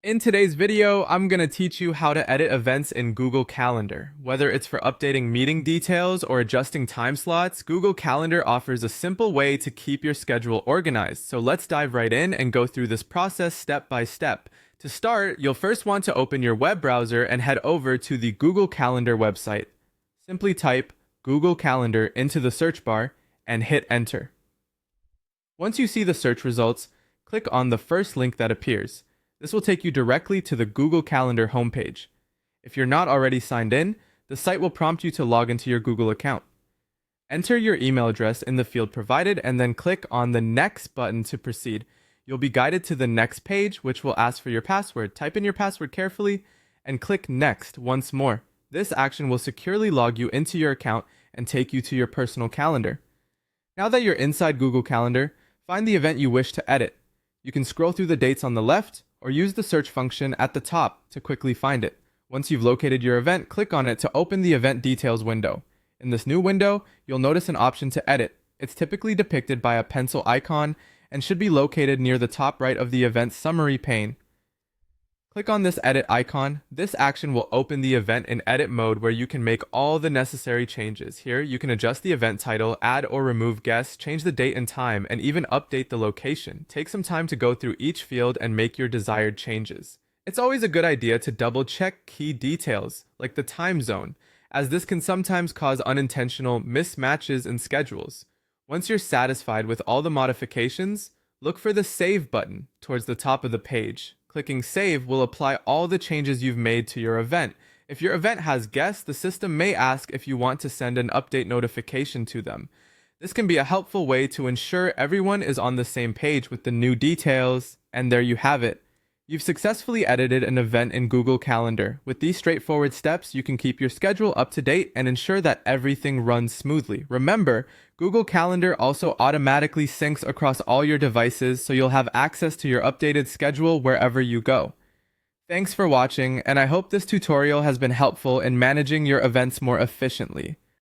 In today's video, I'm going to teach you how to edit events in Google Calendar. Whether it's for updating meeting details or adjusting time slots, Google Calendar offers a simple way to keep your schedule organized. So let's dive right in and go through this process step by step. To start, you'll first want to open your web browser and head over to the Google Calendar website. Simply type Google Calendar into the search bar and hit enter. Once you see the search results, click on the first link that appears. This will take you directly to the Google Calendar homepage. If you're not already signed in, the site will prompt you to log into your Google account. Enter your email address in the field provided and then click on the Next button to proceed. You'll be guided to the next page, which will ask for your password. Type in your password carefully and click Next once more. This action will securely log you into your account and take you to your personal calendar. Now that you're inside Google Calendar, find the event you wish to edit. You can scroll through the dates on the left or use the search function at the top to quickly find it. Once you've located your event, click on it to open the event details window. In this new window, you'll notice an option to edit. It's typically depicted by a pencil icon and should be located near the top right of the event summary pane. Click on this edit icon. This action will open the event in edit mode where you can make all the necessary changes. Here, you can adjust the event title, add or remove guests, change the date and time, and even update the location. Take some time to go through each field and make your desired changes. It's always a good idea to double check key details, like the time zone, as this can sometimes cause unintentional mismatches in schedules. Once you're satisfied with all the modifications, look for the Save button towards the top of the page. Clicking Save will apply all the changes you've made to your event. If your event has guests, the system may ask if you want to send an update notification to them. This can be a helpful way to ensure everyone is on the same page with the new details, and there you have it. You've successfully edited an event in Google Calendar. With these straightforward steps, you can keep your schedule up to date and ensure that everything runs smoothly. Remember, Google Calendar also automatically syncs across all your devices, so you'll have access to your updated schedule wherever you go. Thanks for watching, and I hope this tutorial has been helpful in managing your events more efficiently.